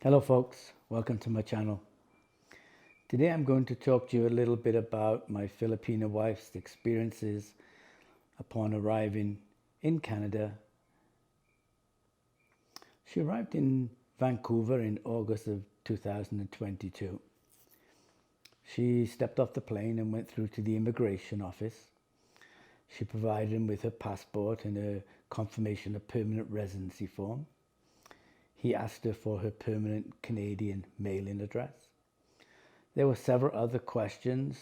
Hello folks, welcome to my channel. Today I'm going to talk to you a little bit about my Filipino wife's experiences upon arriving in Canada. She arrived in Vancouver in August of 2022. She stepped off the plane and went through to the immigration office. She provided him with her passport and a confirmation of permanent residency form. He asked her for her permanent Canadian mailing address. There were several other questions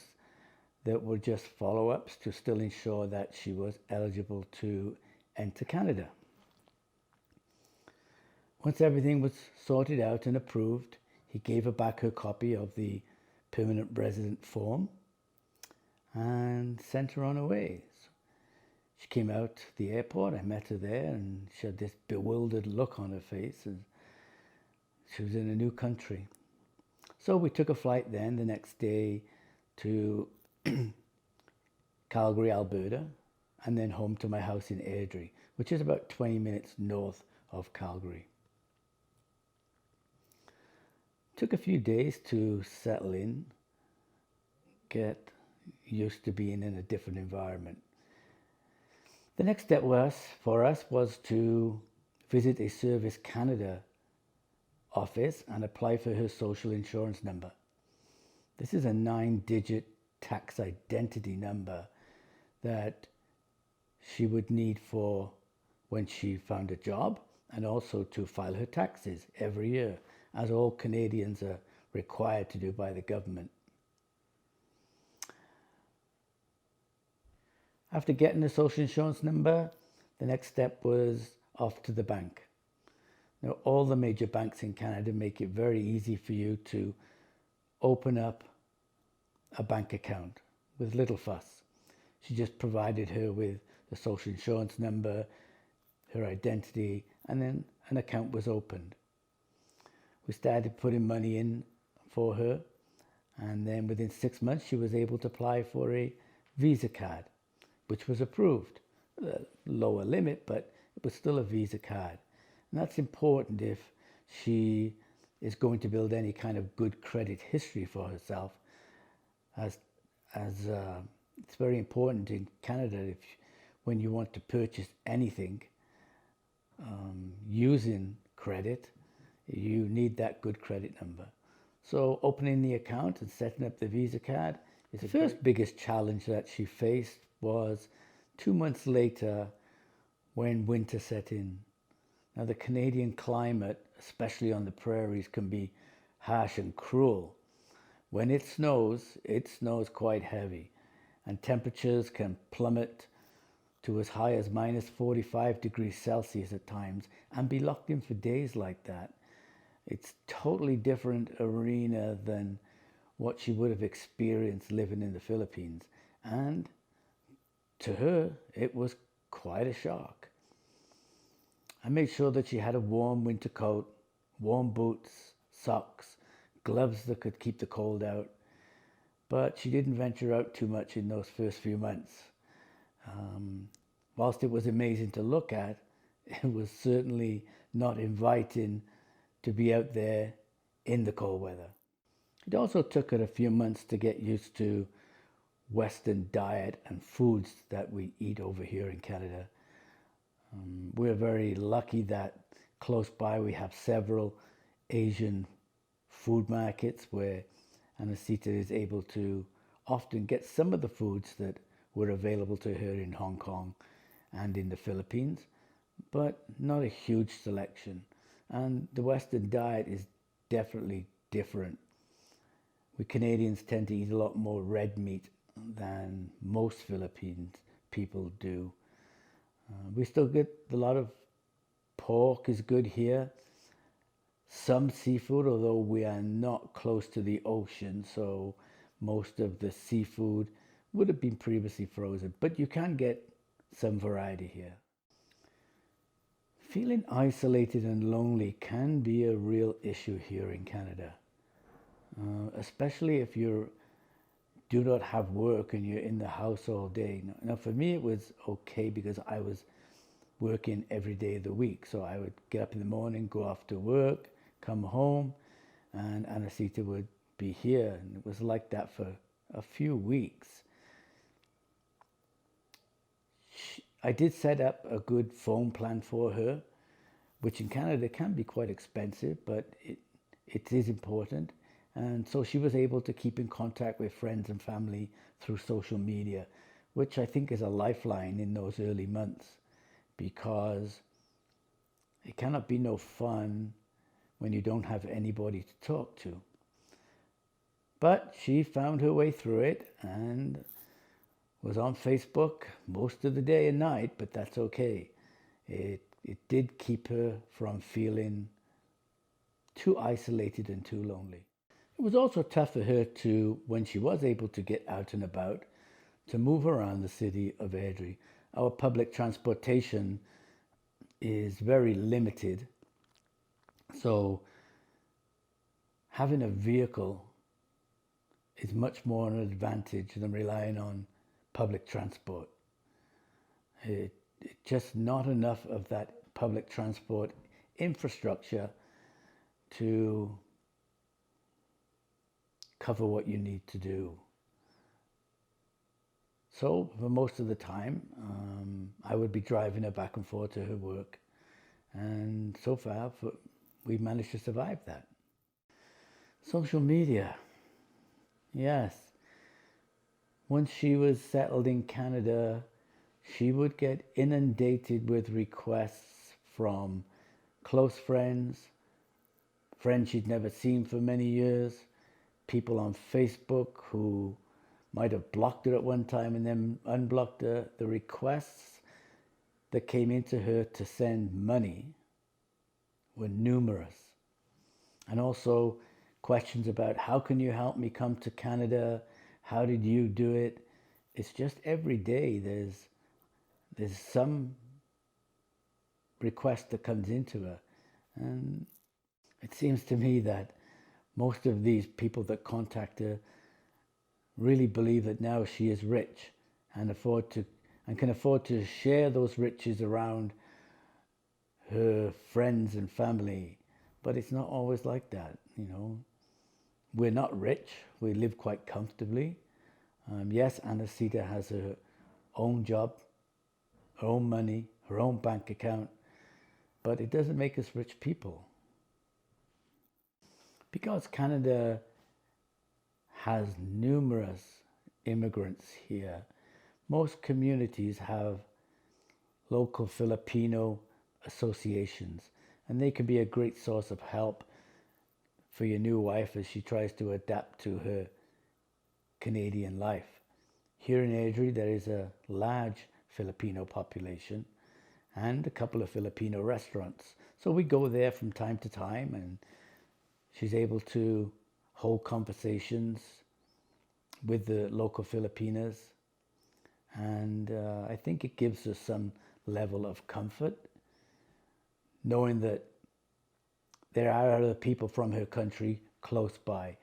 that were just follow-ups to still ensure that she was eligible to enter Canada. Once everything was sorted out and approved, he gave her back her copy of the permanent resident form and sent her on her way. She came out to the airport. I met her there and she had this bewildered look on her face as she was in a new country. So we took a flight then the next day to Calgary, Alberta, and then home to my house in Airdrie, which is about 20 minutes north of Calgary. Took a few days to settle in, get used to being in a different environment. The next step for us was to visit a Service Canada office and apply for her social insurance number. This is a 9-digit tax identity number that she would need for when she found a job and also to file her taxes every year, as all Canadians are required to do by the government. After getting the social insurance number, the next step was off to the bank. Now, all the major banks in Canada make it very easy for you to open up a bank account with little fuss. She just provided her with the social insurance number, her identity, and then an account was opened. We started putting money in for her, and then within 6 months she was able to apply for a Visa card, which was approved. A lower limit, but it was still a Visa card. And that's important if she is going to build any kind of good credit history for herself, as it's very important in Canada when you want to purchase anything using credit, you need that good credit number. So opening the account and setting up the Visa card is the first biggest challenge that she faced was 2 months later when winter set in. Now, the Canadian climate, especially on the prairies, can be harsh and cruel. When it snows quite heavy, and temperatures can plummet to as high as minus 45 degrees Celsius at times and be locked in for days like that. It's totally different arena than what she would have experienced living in the Philippines. And to her, it was quite a shock. I made sure that she had a warm winter coat, warm boots, socks, gloves that could keep the cold out. But she didn't venture out too much in those first few months. Whilst it was amazing to look at, it was certainly not inviting to be out there in the cold weather. It also took her a few months to get used to Western diet and foods that we eat over here in Canada. We're very lucky that close by we have several Asian food markets where Anacita is able to often get some of the foods that were available to her in Hong Kong and in the Philippines, but not a huge selection. And the Western diet is definitely different. We Canadians tend to eat a lot more red meat than most Philippine people do. We still get a lot of pork is good here. Some seafood, although we are not close to the ocean, so most of the seafood would have been previously frozen, but you can get some variety here. Feeling isolated and lonely can be a real issue here in Canada, especially if you do not have work and you're in the house all day. Now for me it was okay because I was working every day of the week. So I would get up in the morning, go off to work, come home and Anacita would be here. And it was like that for a few weeks. I did set up a good phone plan for her, which in Canada can be quite expensive, but it is important. And so she was able to keep in contact with friends and family through social media, which I think is a lifeline in those early months, because it cannot be no fun when you don't have anybody to talk to. But she found her way through it and was on Facebook most of the day and night, but that's okay. It did keep her from feeling too isolated and too lonely. It was also tough for her to, when she was able to get out and about, to move around the city of Airdrie. Our public transportation is very limited, so having a vehicle is much more an advantage than relying on public transport. It's just not enough of that public transport infrastructure to cover what you need to do. So for most of the time, I would be driving her back and forth to her work. And so far, we've managed to survive that. Social media. Yes. Once she was settled in Canada, she would get inundated with requests from close friends, friends she'd never seen for many years, people on Facebook who might have blocked her at one time and then unblocked her. The requests that came into her to send money were numerous. And also questions about, how can you help me come to Canada? How did you do it? It's just every day there's some request that comes into her. And it seems to me that most of these people that contact her really believe that now she is rich and can afford to share those riches around her friends and family. But it's not always like that, you know. We're not rich. We live quite comfortably. Yes, Anacita has her own job, her own money, her own bank account, but it doesn't make us rich people. Because Canada has numerous immigrants here, most communities have local Filipino associations, and they can be a great source of help for your new wife as she tries to adapt to her Canadian life. Here in Airdrie, there is a large Filipino population and a couple of Filipino restaurants. So we go there from time to time, and she's able to hold conversations with the local Filipinas. And I think it gives us some level of comfort, knowing that there are other people from her country close by.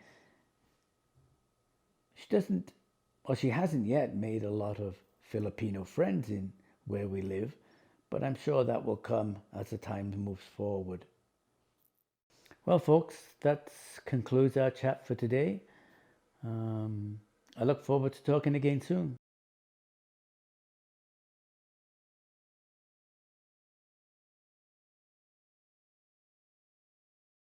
She hasn't yet made a lot of Filipino friends in where we live, but I'm sure that will come as the time moves forward. Well, folks, that concludes our chat for today. I look forward to talking again soon.